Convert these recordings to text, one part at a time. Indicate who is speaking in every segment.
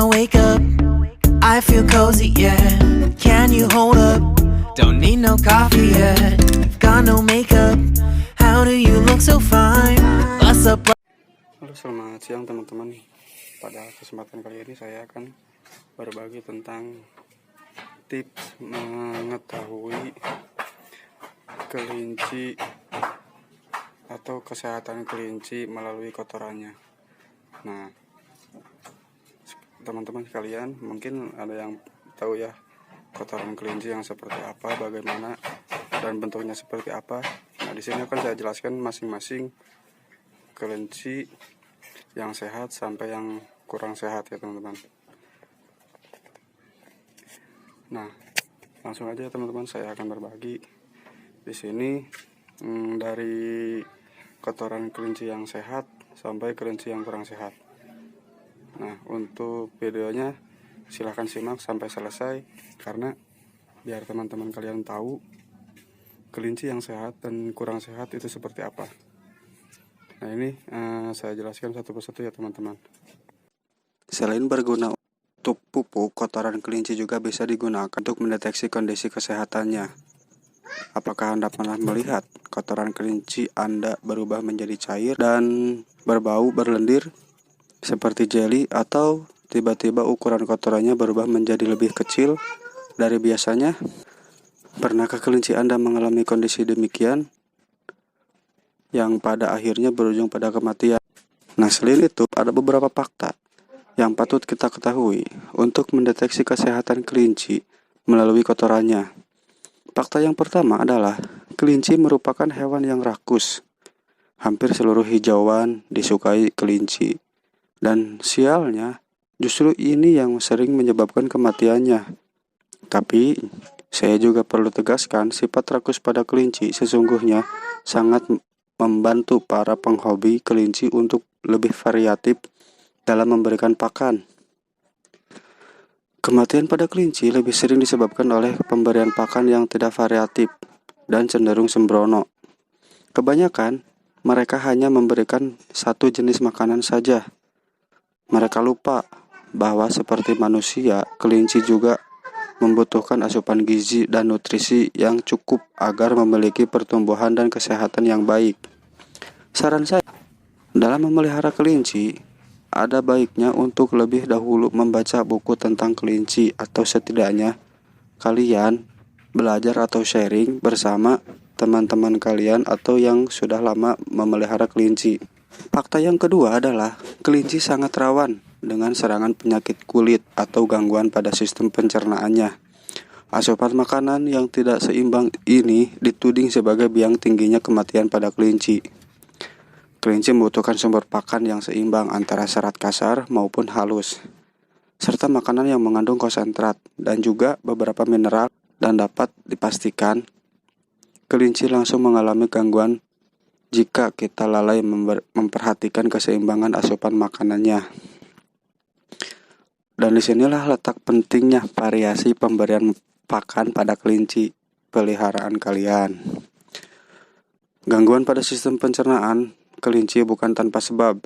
Speaker 1: I wake up, I feel cozy, yeah. Can you hold up? Don't need no coffee yet. Got no makeup. How do you look so fine? What's up?
Speaker 2: Halo, selamat siang teman-teman. Pada kesempatan kali ini saya akan berbagi tentang tips mengetahui kelinci atau kesehatan kelinci melalui kotorannya. Nah, teman-teman sekalian, mungkin ada yang tahu ya kotoran kelinci yang seperti apa, bagaimana, dan bentuknya seperti apa. Nah, di sini akan saya jelaskan masing-masing kelinci yang sehat sampai yang kurang sehat ya teman-teman. Nah, langsung aja teman-teman, saya akan berbagi di sini dari kotoran kelinci yang sehat sampai kelinci yang kurang sehat. Nah, untuk videonya silahkan simak sampai selesai, karena biar teman-teman kalian tahu kelinci yang sehat dan kurang sehat itu seperti apa. Nah, ini saya jelaskan satu persatu ya teman-teman. Selain berguna untuk pupuk, kotoran kelinci juga bisa digunakan untuk mendeteksi kondisi kesehatannya. Apakah Anda pernah melihat kotoran kelinci Anda berubah menjadi cair dan berbau berlendir seperti jeli, atau tiba-tiba ukuran kotorannya berubah menjadi lebih kecil dari biasanya? Pernahkah kelinci Anda mengalami kondisi demikian yang pada akhirnya berujung pada kematian? Nah, selain itu ada beberapa fakta yang patut kita ketahui untuk mendeteksi kesehatan kelinci melalui kotorannya. Fakta yang pertama adalah kelinci merupakan hewan yang rakus. Hampir seluruh hijauan disukai kelinci. Dan sialnya, justru ini yang sering menyebabkan kematiannya. Tapi, saya juga perlu tegaskan, sifat rakus pada kelinci sesungguhnya sangat membantu para penghobi kelinci untuk lebih variatif dalam memberikan pakan. Kematian pada kelinci lebih sering disebabkan oleh pemberian pakan yang tidak variatif dan cenderung sembrono. Kebanyakan, mereka hanya memberikan satu jenis makanan saja. Mereka lupa bahwa seperti manusia, kelinci juga membutuhkan asupan gizi dan nutrisi yang cukup agar memiliki pertumbuhan dan kesehatan yang baik. Saran saya, dalam memelihara kelinci, ada baiknya untuk lebih dahulu membaca buku tentang kelinci, atau setidaknya kalian belajar atau sharing bersama teman-teman kalian atau yang sudah lama memelihara kelinci. Fakta yang kedua adalah kelinci sangat rawan dengan serangan penyakit kulit atau gangguan pada sistem pencernaannya. Asupan makanan yang tidak seimbang ini dituding sebagai biang tingginya kematian pada kelinci. Kelinci membutuhkan sumber pakan yang seimbang antara serat kasar maupun halus, serta makanan yang mengandung konsentrat dan juga beberapa mineral, dan dapat dipastikan kelinci langsung mengalami gangguan jika kita lalai memperhatikan keseimbangan asupan makanannya. Dan disinilah letak pentingnya variasi pemberian pakan pada kelinci peliharaan kalian. Gangguan pada sistem pencernaan kelinci bukan tanpa sebab.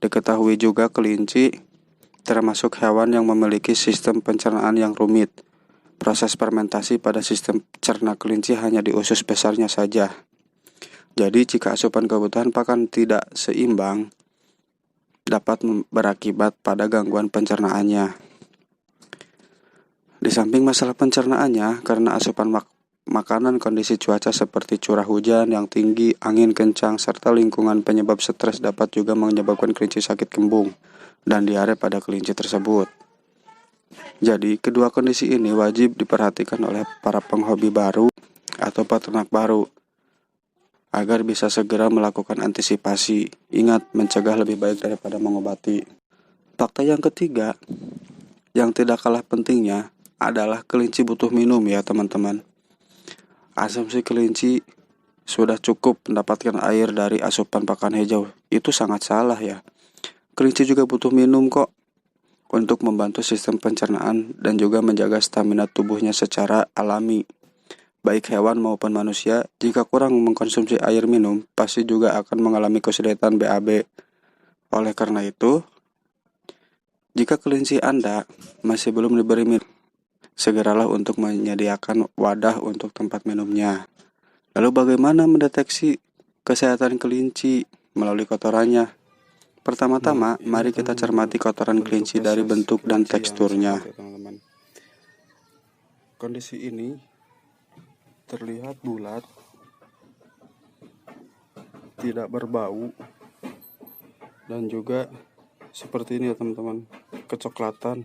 Speaker 2: Diketahui juga kelinci termasuk hewan yang memiliki sistem pencernaan yang rumit. Proses fermentasi pada sistem cerna kelinci hanya di usus besarnya saja. Jadi jika asupan kebutuhan pakan tidak seimbang, dapat berakibat pada gangguan pencernaannya. Di samping masalah pencernaannya, karena asupan makanan, kondisi cuaca seperti curah hujan yang tinggi, angin kencang, serta lingkungan penyebab stres dapat juga menyebabkan kelinci sakit kembung dan diare pada kelinci tersebut. Jadi, kedua kondisi ini wajib diperhatikan oleh para penghobi baru atau peternak baru agar bisa segera melakukan antisipasi. Ingat, mencegah lebih baik daripada mengobati. Fakta yang ketiga, yang tidak kalah pentingnya, adalah kelinci butuh minum ya teman-teman. Asumsi kelinci sudah cukup mendapatkan air dari asupan pakan hijau, itu sangat salah ya. Kelinci juga butuh minum kok, untuk membantu sistem pencernaan dan juga menjaga stamina tubuhnya secara alami. Baik hewan maupun manusia, jika kurang mengkonsumsi air minum, pasti juga akan mengalami kesulitan BAB. Oleh karena itu, Jika kelinci Anda masih belum diberi minum, segeralah untuk menyediakan wadah untuk tempat minumnya. Lalu bagaimana mendeteksi kesehatan kelinci melalui kotorannya? Pertama-tama, mari kita cermati kotoran kelinci dari bentuk dan teksturnya. Kondisi ini terlihat bulat, tidak berbau, dan juga seperti ini ya teman-teman, kecoklatan.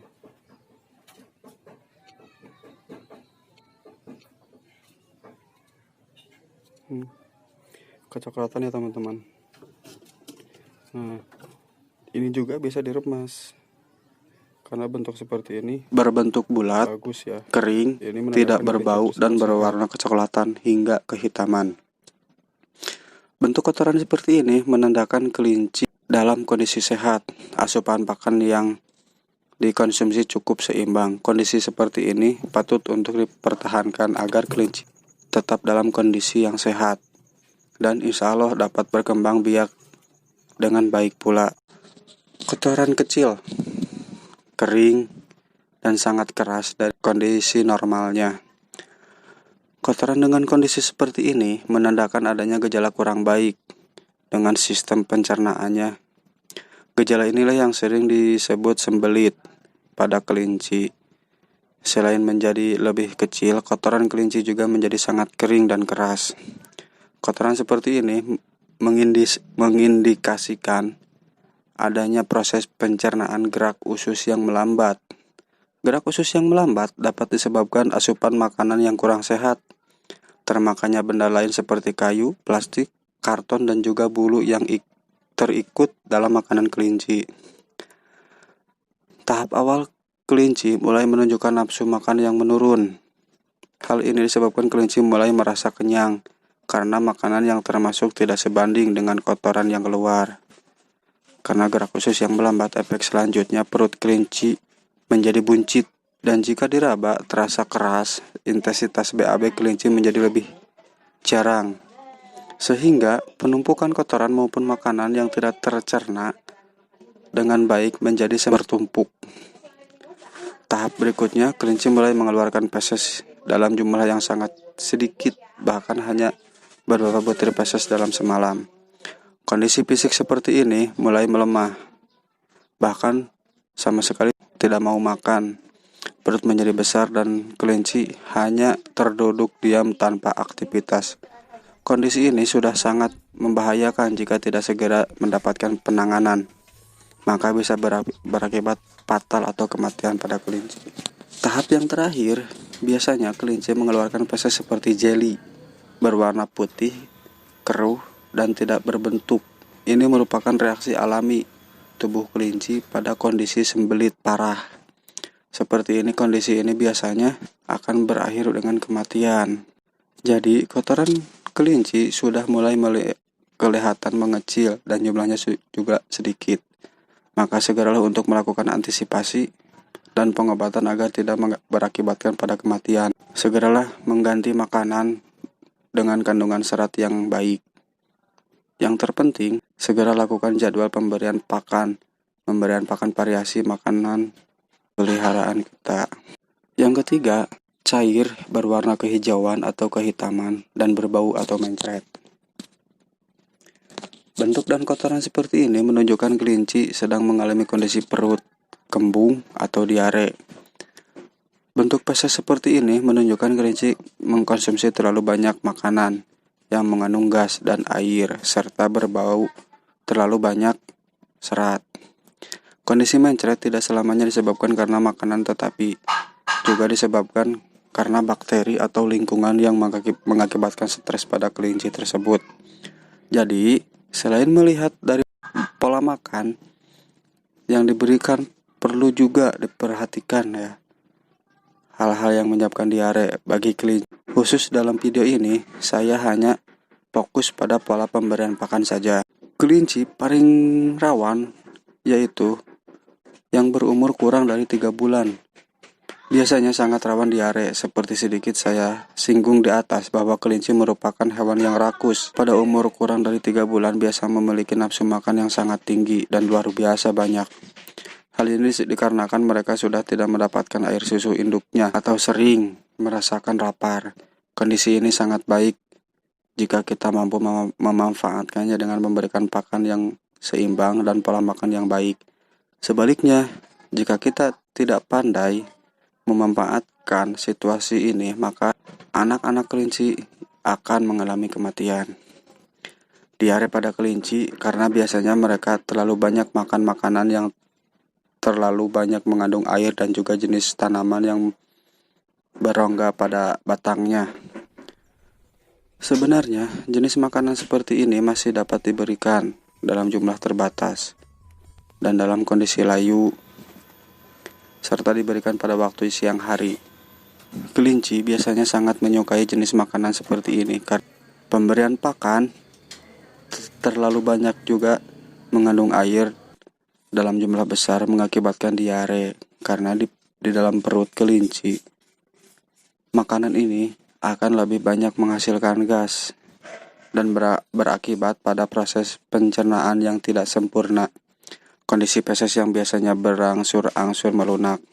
Speaker 2: Kecoklatan ya teman-teman. Nah, ini juga bisa diremas karena bentuk seperti ini berbentuk bulat, bagus ya, kering, tidak berbau dan berwarna kecoklatan hingga kehitaman. Bentuk kotoran seperti ini menandakan kelinci dalam kondisi sehat. Asupan pakan yang dikonsumsi cukup seimbang. Kondisi seperti ini patut untuk dipertahankan agar kelinci tetap dalam kondisi yang sehat dan insya Allah dapat berkembang biak dengan baik pula. Kotoran kecil, kering, dan sangat keras dari kondisi normalnya. Kotoran dengan kondisi seperti ini menandakan adanya gejala kurang baik dengan sistem pencernaannya. Gejala inilah yang sering disebut sembelit pada kelinci. Selain menjadi lebih kecil, kotoran kelinci juga menjadi sangat kering dan keras. Kotoran seperti ini mengindikasikan adanya proses pencernaan gerak usus yang melambat. Gerak usus yang melambat dapat disebabkan asupan makanan yang kurang sehat, termakannya benda lain seperti kayu, plastik, karton, dan juga bulu yang terikut dalam makanan kelinci. Tahap awal kelinci mulai menunjukkan nafsu makan yang menurun. Hal ini disebabkan kelinci mulai merasa kenyang karena makanan yang termasuk tidak sebanding dengan kotoran yang keluar. Karena gerak usus yang melambat, efek selanjutnya perut kelinci menjadi buncit, dan jika diraba terasa keras, intensitas BAB kelinci menjadi lebih jarang, sehingga penumpukan kotoran maupun makanan yang tidak tercerna dengan baik menjadi bertumpuk. Tahap berikutnya, kelinci mulai mengeluarkan feses dalam jumlah yang sangat sedikit, bahkan hanya beberapa butir feses dalam semalam. Kondisi fisik seperti ini mulai melemah, bahkan sama sekali tidak mau makan. Perut menjadi besar dan kelinci hanya terduduk diam tanpa aktivitas. Kondisi ini sudah sangat membahayakan jika tidak segera mendapatkan penanganan, maka bisa berakibat fatal atau kematian pada kelinci. Tahap yang terakhir, biasanya kelinci mengeluarkan feses seperti jeli, berwarna putih, keruh, dan tidak berbentuk. Ini merupakan reaksi alami tubuh kelinci pada kondisi sembelit parah. Seperti ini, kondisi ini biasanya akan berakhir dengan kematian. Jadi, kotoran kelinci sudah mulai kelihatan mengecil dan jumlahnya juga sedikit. Maka segeralah untuk melakukan antisipasi dan pengobatan agar tidak berakibatkan pada kematian. Segeralah mengganti makanan dengan kandungan serat yang baik. Yang terpenting, segera lakukan jadwal pemberian pakan variasi makanan peliharaan kita. Yang ketiga, cair berwarna kehijauan atau kehitaman dan berbau atau mencret. Bentuk dan kotoran seperti ini menunjukkan kelinci sedang mengalami kondisi perut kembung atau diare. Bentuk feses seperti ini menunjukkan kelinci mengkonsumsi terlalu banyak makanan yang mengandung gas dan air serta berbau terlalu banyak serat. Kondisi mencret tidak selamanya disebabkan karena makanan, tetapi juga disebabkan karena bakteri atau lingkungan yang mengakibatkan stres pada kelinci tersebut. Jadi, selain melihat dari pola makan yang diberikan, perlu juga diperhatikan ya hal-hal yang menyebabkan diare bagi kelinci. Khusus dalam video ini, saya hanya fokus pada pola pemberian pakan saja. Kelinci paling rawan yaitu yang berumur kurang dari 3 bulan. Biasanya sangat rawan diare. Seperti sedikit saya singgung di atas bahwa kelinci merupakan hewan yang rakus. Pada umur kurang dari 3 bulan biasa memiliki nafsu makan yang sangat tinggi dan luar biasa banyak. Hal ini dikarenakan mereka sudah tidak mendapatkan air susu induknya atau sering merasakan lapar. Kondisi ini sangat baik jika kita mampu memanfaatkannya dengan memberikan pakan yang seimbang dan pola makan yang baik. Sebaliknya, jika kita tidak pandai memanfaatkan situasi ini, maka anak-anak kelinci akan mengalami kematian. Diare pada kelinci karena biasanya mereka terlalu banyak makan makanan yang terlalu banyak mengandung air dan juga jenis tanaman yang berongga pada batangnya. Sebenarnya, jenis makanan seperti ini masih dapat diberikan dalam jumlah terbatas dan dalam kondisi layu, serta diberikan pada waktu siang hari. Kelinci biasanya sangat menyukai jenis makanan seperti ini karena pemberian pakan terlalu banyak juga mengandung air dalam jumlah besar mengakibatkan diare karena di dalam perut kelinci makanan ini akan lebih banyak menghasilkan gas dan berakibat pada proses pencernaan yang tidak sempurna. Kondisi feses yang biasanya berangsur-angsur melunak.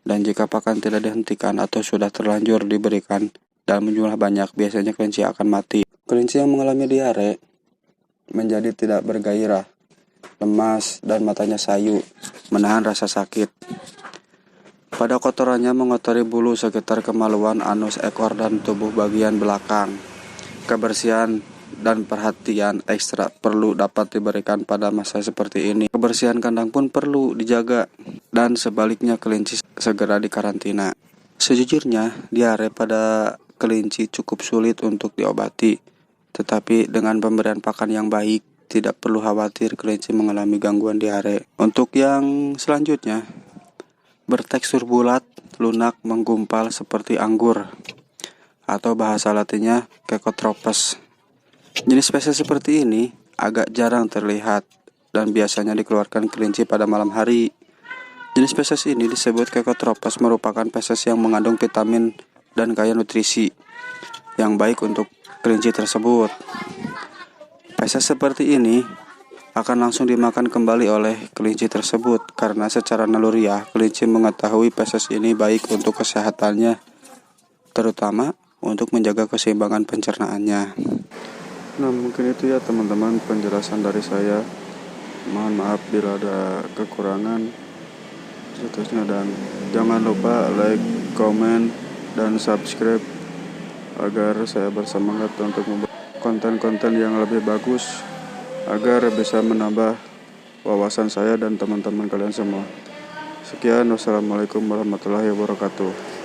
Speaker 2: Dan jika pakan tidak dihentikan atau sudah terlanjur diberikan dalam jumlah banyak, biasanya kelinci akan mati. Kelinci yang mengalami diare menjadi tidak bergairah, lemas, dan matanya sayu, menahan rasa sakit. Pada kotorannya mengotori bulu sekitar kemaluan, anus, ekor, dan tubuh bagian belakang. Kebersihan dan perhatian ekstra perlu dapat diberikan pada masa seperti ini. Kebersihan kandang pun perlu dijaga, dan sebaliknya kelinci segera dikarantina. Sejujurnya, diare pada kelinci cukup sulit untuk diobati, tetapi dengan pemberian pakan yang baik, tidak perlu khawatir kelinci mengalami gangguan diare. Untuk yang selanjutnya, bertekstur bulat, lunak, menggumpal seperti anggur, atau bahasa latinnya Cecotropes. Jenis spesies seperti ini agak jarang terlihat dan biasanya dikeluarkan kelinci pada malam hari. Jenis spesies ini disebut Cecotropes, merupakan spesies yang mengandung vitamin dan kaya nutrisi yang baik untuk kelinci tersebut. Spesies seperti ini akan langsung dimakan kembali oleh kelinci tersebut karena secara naluriah kelinci mengetahui spesies ini baik untuk kesehatannya, terutama untuk menjaga keseimbangan pencernaannya. Nah, mungkin itu ya teman-teman penjelasan dari saya. Mohon maaf bila ada kekurangan seterusnya, dan jangan lupa like, komen, dan subscribe agar saya bersemangat untuk membuat konten-konten yang lebih bagus agar bisa menambah wawasan saya dan teman-teman kalian semua. Sekian, wassalamualaikum warahmatullahi wabarakatuh.